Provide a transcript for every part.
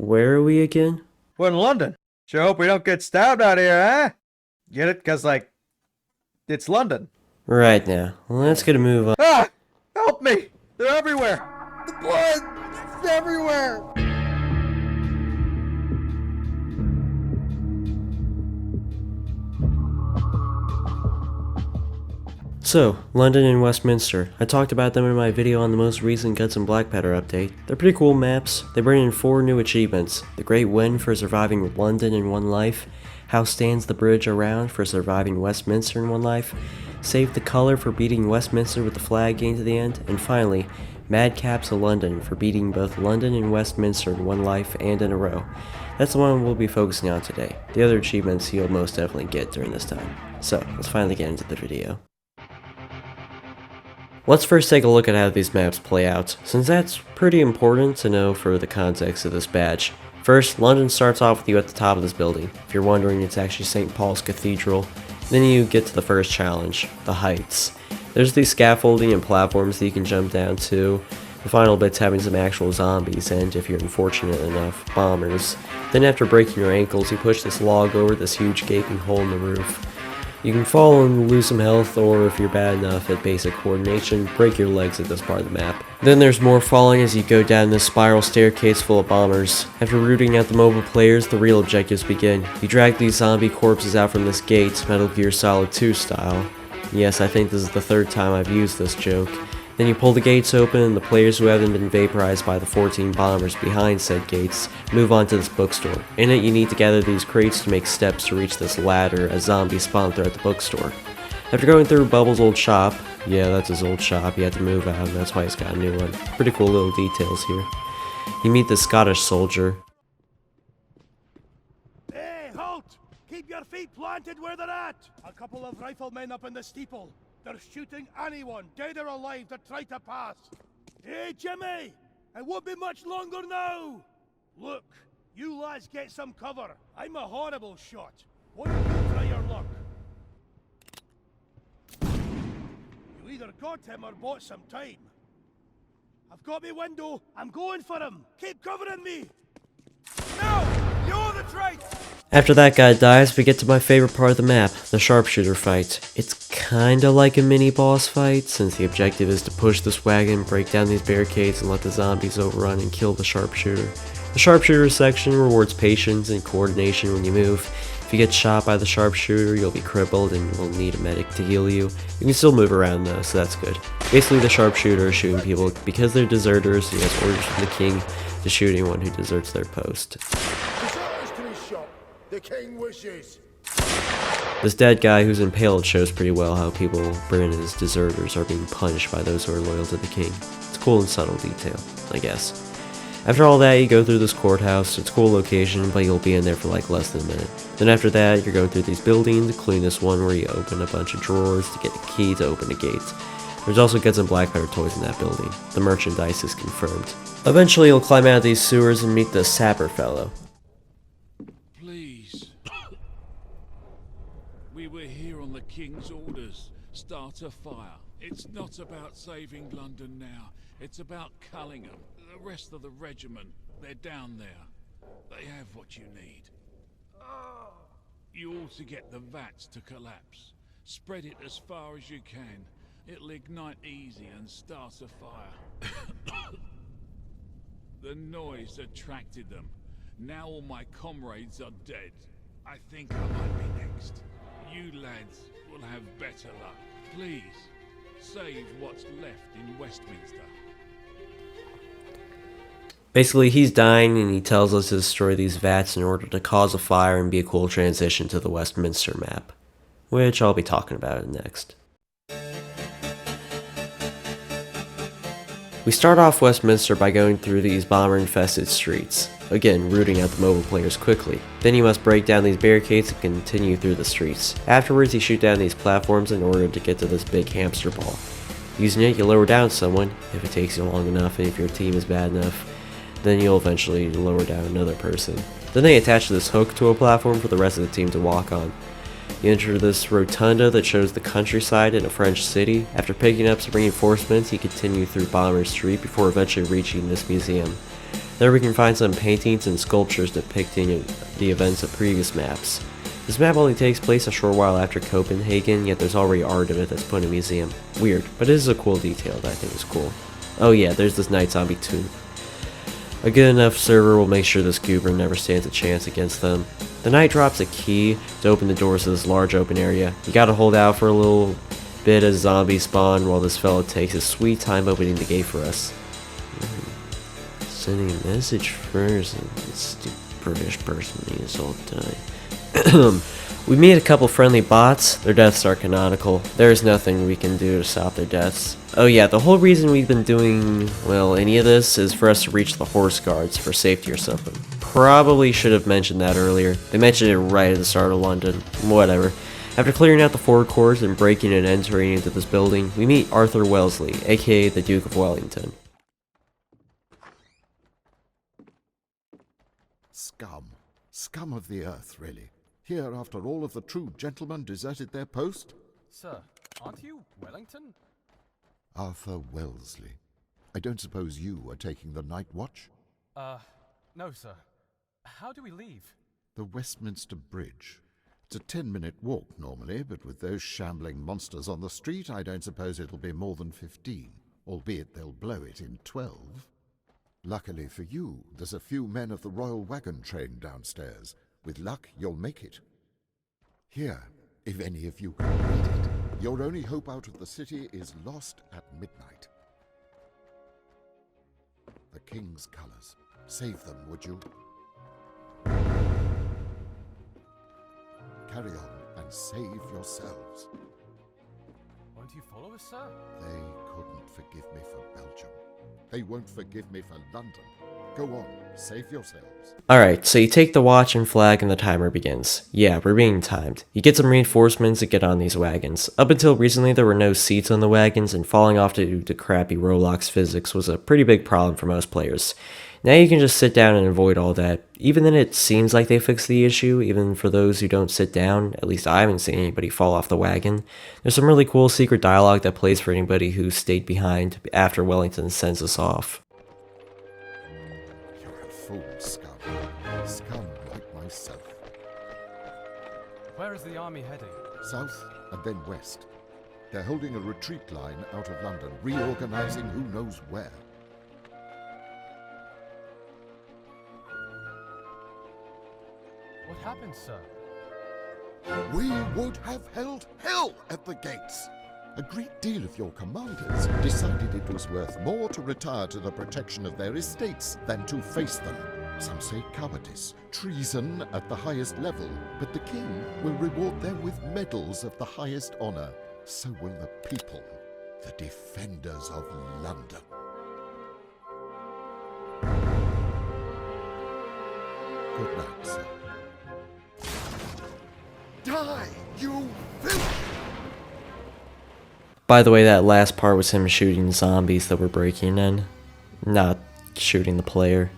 Where are we again? We're in London. Sure hope we don't get stabbed out here, eh? Get it? Cause like, it's London. Right now. Let's get a move on. Ah! Help me! They're everywhere! The blood! It's everywhere! So, London and Westminster. I talked about them in my video on the most recent Guts and Blackpowder update. They're pretty cool maps. They bring in 4 new achievements. The Great Win for surviving London in one life. How stands the bridge around for surviving Westminster in one life. Save the color for beating Westminster with the flag gained to the end. And finally, Madcaps of London for beating both London and Westminster in one life and in a row. That's the one we'll be focusing on today. The other achievements you'll most definitely get during this time. So, let's finally get into the video. Let's first take a look at how these maps play out, since that's pretty important to know for the context of this badge. First, London starts off with you at the top of this building. If you're wondering, it's actually St. Paul's Cathedral. Then you get to the first challenge, the heights. There's these scaffolding and platforms that you can jump down to. The final bit's having some actual zombies and, if you're unfortunate enough, bombers. Then after breaking your ankles, you push this log over this huge gaping hole in the roof. You can fall and lose some health, or if you're bad enough at basic coordination, break your legs at this part of the map. Then there's more falling as you go down this spiral staircase full of bombers. After rooting out the mobile players, the real objectives begin. You drag these zombie corpses out from this gate, Metal Gear Solid 2 style. Yes, I think this is the 3rd time I've used this joke. Then you pull the gates open, and the players who haven't been vaporized by the 14 bombers behind said gates move on to this bookstore. In it, you need to gather these crates to make steps to reach this ladder as zombies spawn throughout the bookstore. After going through Bubbles' old shop, yeah, that's his old shop, he had to move out, and that's why he's got a new one. Pretty cool little details here. You meet the Scottish soldier. Hey, halt! Keep your feet planted where they're at! A couple of riflemen up in the steeple. They're shooting anyone, dead or alive, that try to pass. Hey, Jimmy! It won't be much longer now! Look, you lads get some cover. I'm a horrible shot. Why don't you try your luck? You either got him or bought some time. I've got me window. I'm going for him. Keep covering me! No! You're the traitor! After that guy dies, we get to my favorite part of the map, the sharpshooter fight. It's kinda like a mini boss fight, since the objective is to push this wagon, break down these barricades, and let the zombies overrun and kill the sharpshooter. The sharpshooter section rewards patience and coordination when you move. If you get shot by the sharpshooter, you'll be crippled and will need a medic to heal you. You can still move around though, so that's good. Basically, the sharpshooter is shooting people because they're deserters, he has orders from the king to shoot anyone who deserts their post. The king wishes. This dead guy who's impaled shows pretty well how people branded as deserters are being punished by those who are loyal to the king. It's a cool and subtle detail, I guess. After all that, you go through this courthouse. It's a cool location, but you'll be in there for like less than a minute. Then after that, you're going through these buildings, including this one where you open a bunch of drawers to get the key to open a gate. There's also Guts and Blackpowder toys in that building. The merchandise is confirmed. Eventually, you'll climb out of these sewers and meet the sapper fellow. We were here on the King's orders. Start a fire. It's not about saving London now. It's about Cullingham. The rest of the regiment, they're down there. They have what you need. You ought to get the vats to collapse. Spread it as far as you can. It'll ignite easy and start a fire. The noise attracted them. Now all my comrades are dead. I think I might be next. You lads will have better luck. Please, save what's left in Westminster. Basically, he's dying and he tells us to destroy these vats in order to cause a fire and be a cool transition to the Westminster map, which I'll be talking about next. We start off Westminster by going through these bomber-infested streets. Again, rooting out the mobile players quickly. Then you must break down these barricades and continue through the streets. Afterwards, you shoot down these platforms in order to get to this big hamster ball. Using it, you lower down someone, if it takes you long enough and if your team is bad enough. Then you'll eventually lower down another person. Then they attach this hook to a platform for the rest of the team to walk on. You enter this rotunda that shows the countryside in a French city. After picking up some reinforcements, you continue through Bomber Street before eventually reaching this museum. There we can find some paintings and sculptures depicting the events of previous maps. This map only takes place a short while after Copenhagen, yet there's already art of it that's put in a museum. Weird, but it is a cool detail that I think is cool. Oh yeah, there's this night zombie too. A good enough server will make sure this goober never stands a chance against them. The knight drops a key to open the doors to this large open area. You gotta hold out for a little bit as zombies spawn while this fella takes his sweet time opening the gate for us. Sending a message first, and stupid British person means all the time. We meet a couple friendly bots. Their deaths are canonical. There's nothing we can do to stop their deaths. Oh yeah, the whole reason we've been doing, well, any of this is for us to reach the horse guards for safety or something. Probably should have mentioned that earlier. They mentioned it right at the start of London. Whatever. After clearing out the forecourts and breaking and entering into this building, we meet Arthur Wellesley, aka the Duke of Wellington. Scum. Scum of the earth, really. Here, after all of the true gentlemen deserted their post? Sir, aren't you Wellington? Arthur Wellesley. I don't suppose you are taking the night watch? No, sir. How do we leave? The Westminster Bridge. It's a 10-minute walk normally, but with those shambling monsters on the street, I don't suppose it'll be more than 15, albeit they'll blow it in 12. Luckily for you, there's a few men of the Royal Wagon train downstairs. With luck, you'll make it. Here, if any of you can read it, your only hope out of the city is lost at midnight. The King's colours. Save them, would you? Carry on and save yourselves. Won't you follow us, sir? They couldn't forgive me for Belgium. They won't forgive me for London. Go on, save yourselves. Alright, so you take the watch and flag and the timer begins. Yeah, we're being timed. You get some reinforcements to get on these wagons. Up until recently there were no seats on the wagons, and falling off due to crappy Roblox physics was a pretty big problem for most players. Now you can just sit down and avoid all that. Even then it seems like they fixed the issue, even for those who don't sit down. At least I haven't seen anybody fall off the wagon. There's some really cool secret dialogue that plays for anybody who stayed behind after Wellington sends us off. You're a fool, scum. Scum like myself. Where is the army heading? South and then west. They're holding a retreat line out of London, reorganizing who knows where. What happened, sir? We would have held hell at the gates. A great deal of your commanders decided it was worth more to retire to the protection of their estates than to face them. Some say cowardice, treason at the highest level, but the king will reward them with medals of the highest honor. So will the people, the defenders of London. Good night, sir. Die, you filth! By the way, that last part was him shooting zombies that were breaking in, not shooting the player,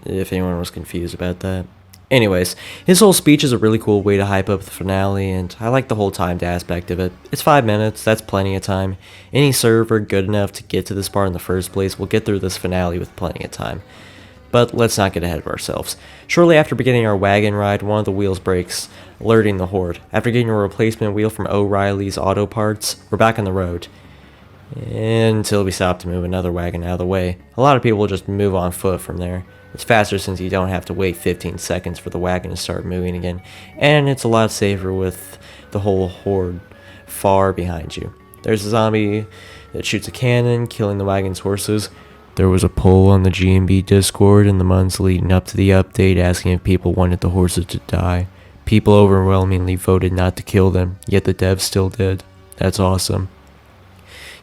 if anyone was confused about that. Anyways, his whole speech is a really cool way to hype up the finale, and I like the whole timed aspect of it. It's 5 minutes, that's plenty of time. Any server good enough to get to this part in the first place will get through this finale with plenty of time. But let's not get ahead of ourselves. Shortly after beginning our wagon ride, one of the wheels breaks, alerting the horde. After getting a replacement wheel from O'Reilly's Auto Parts, we're back on the road. Until we stop to move another wagon out of the way. A lot of people will just move on foot from there. It's faster since you don't have to wait 15 seconds for the wagon to start moving again, and it's a lot safer with the whole horde far behind you. There's a zombie that shoots a cannon, killing the wagon's horses. There was a poll on the G&B Discord in the months leading up to the update asking if people wanted the horses to die. People overwhelmingly voted not to kill them, yet the devs still did. That's awesome.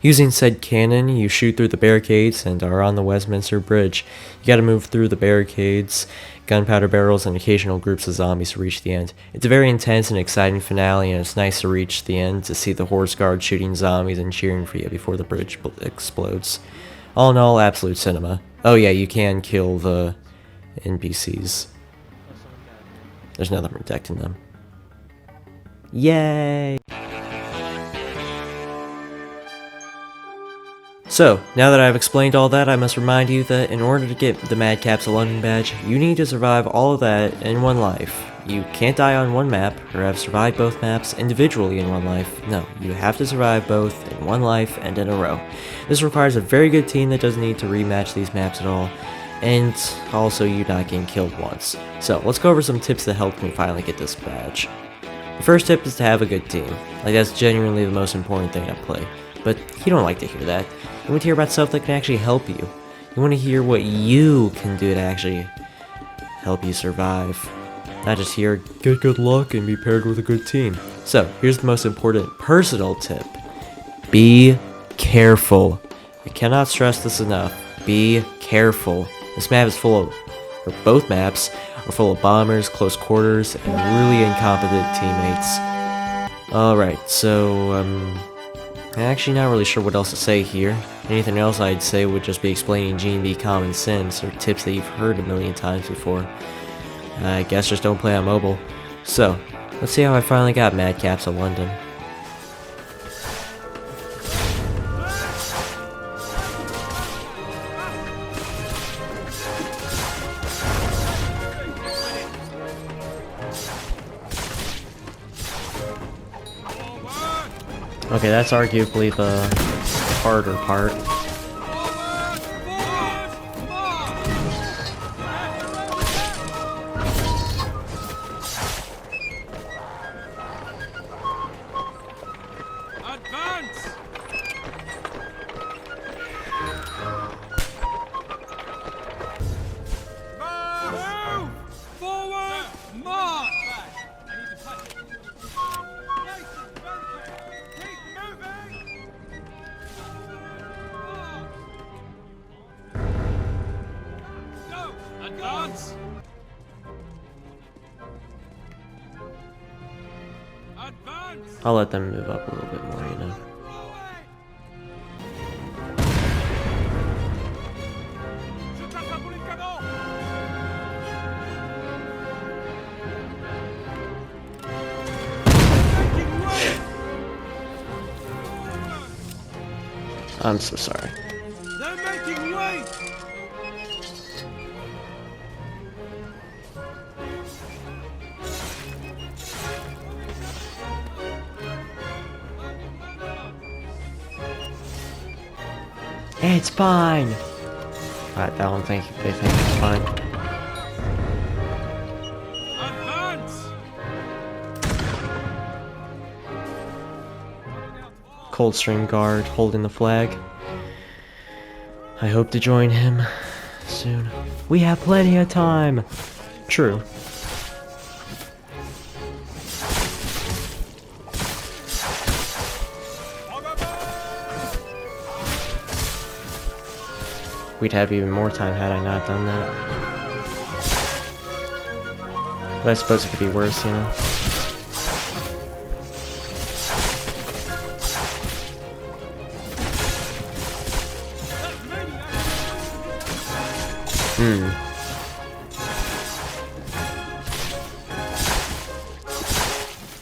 Using said cannon, you shoot through the barricades and are on the Westminster Bridge. You gotta move through the barricades, gunpowder barrels, and occasional groups of zombies to reach the end. It's a very intense and exciting finale, and it's nice to reach the end to see the horse guard shooting zombies and cheering for you before the bridge explodes. All in all, absolute cinema. Oh yeah, you can kill the NPCs. There's nothing protecting them. Yay! So So, now that I've explained all that, I must remind you that in order to get the Madcaps of London badge, you need to survive all of that in one life. You can't die on one map, or have survived both maps individually in one life. No, you have to survive both in one life and in a row. This requires a very good team that doesn't need to rematch these maps at all, and also you not getting killed once. So, let's go over some tips that helped me finally get this badge. The first tip is to have a good team. Like, that's genuinely the most important thing I play. But you don't like to hear that. You want to hear about stuff that can actually help you. You want to hear what you can do to actually help you survive. Not just hear, get good luck and be paired with a good team. So, here's the most important personal tip. Be careful. I cannot stress this enough. Be careful. This map is full of, or both maps, are full of bombers, close quarters, and really incompetent teammates. Alright, so, I'm actually not really sure what else to say here. Anything else I'd say would just be explaining G&D common sense, or tips that you've heard a million times before. I guess just don't play on mobile. So, let's see how I finally got Madcaps of London. Okay, that's arguably the harder part. I'll let them move up a little bit more, you know. I'm so sorry. They're making way! It's fine! Alright, that one they think it's fine. Advance! Coldstream Guard holding the flag. I hope to join him soon. We have plenty of time! True. We'd have even more time had I not done that. But I suppose it could be worse, you know?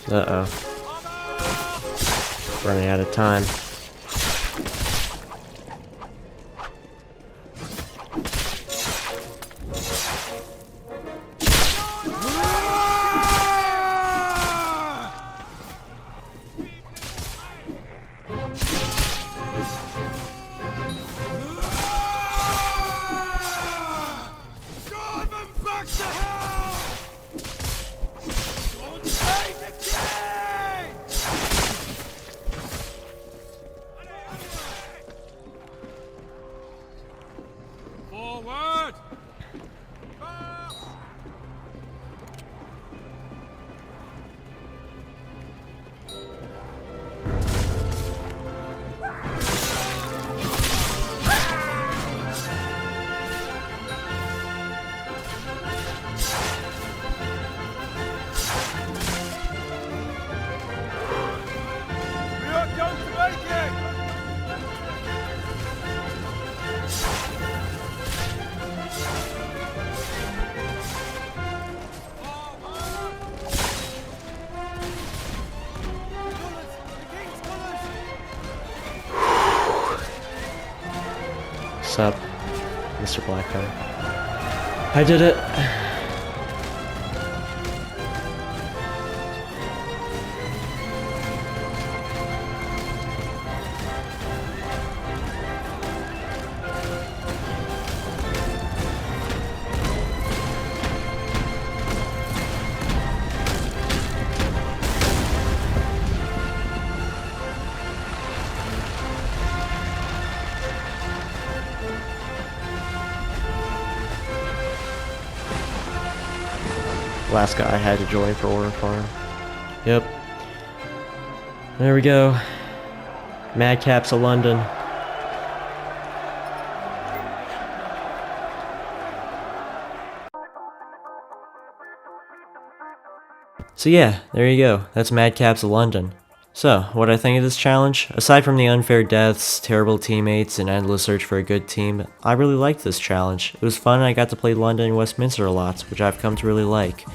Uh-oh. Running out of time. Forward! What's up, Mr. Blackguy? I did it! Last guy I had to join for Order Farm. Yep. There we go. Madcaps of London. So yeah, there you go. That's Madcaps of London. So, what I think of this challenge? Aside from the unfair deaths, terrible teammates, and endless search for a good team, I really liked this challenge. It was fun and I got to play London and Westminster a lot, which I've come to really like.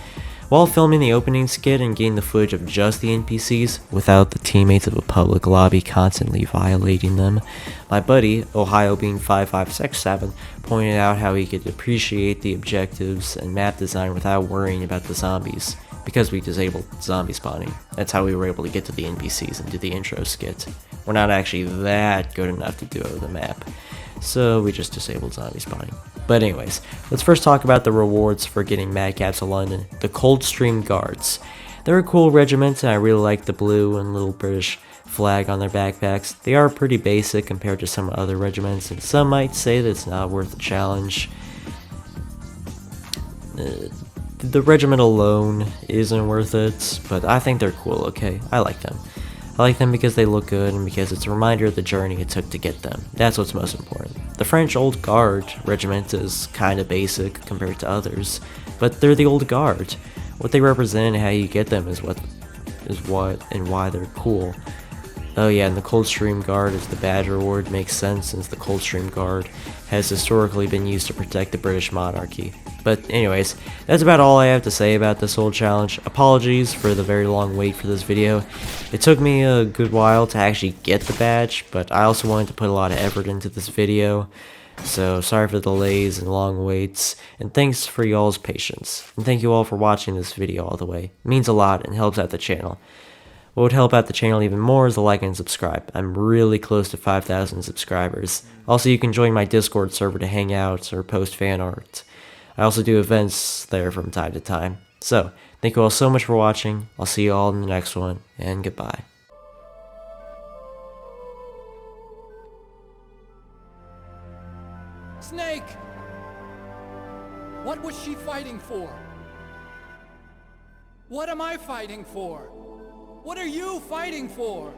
While filming the opening skit and getting the footage of just the NPCs, without the teammates of a public lobby constantly violating them, my buddy, Ohio Bean 5567, pointed out how he could appreciate the objectives and map design without worrying about the zombies, because we disabled zombie spawning. That's how we were able to get to the NPCs and do the intro skit. We're not actually that good enough to do it with the map, so we just disabled zombie spawning. But anyways, let's first talk about the rewards for getting Madcaps of London, the Coldstream Guards. They're a cool regiment and I really like the blue and little British flag on their backpacks. They are pretty basic compared to some other regiments, and some might say that it's not worth the challenge. The regiment alone isn't worth it, but I think they're cool, okay? I like them. I like them because they look good and because it's a reminder of the journey it took to get them. That's what's most important. The French Old Guard regiment is kinda basic compared to others, but they're the Old Guard. What they represent and how you get them is what and why they're cool. Oh yeah, and the Coldstream Guard is the badge reward. Makes sense since the Coldstream Guard has historically been used to protect the British monarchy. But anyways, that's about all I have to say about this whole challenge. Apologies for the very long wait for this video. It took me a good while to actually get the badge, but I also wanted to put a lot of effort into this video. So sorry for the delays and long waits, and thanks for y'all's patience. And thank you all for watching this video all the way. It means a lot and helps out the channel. What would help out the channel even more is a like and subscribe. I'm really close to 5,000 subscribers. Also, you can join my Discord server to hang out or post fan art. I also do events there from time to time. So, thank you all so much for watching. I'll see you all in the next one, and goodbye. Snake! What was she fighting for? What am I fighting for? What are you fighting for?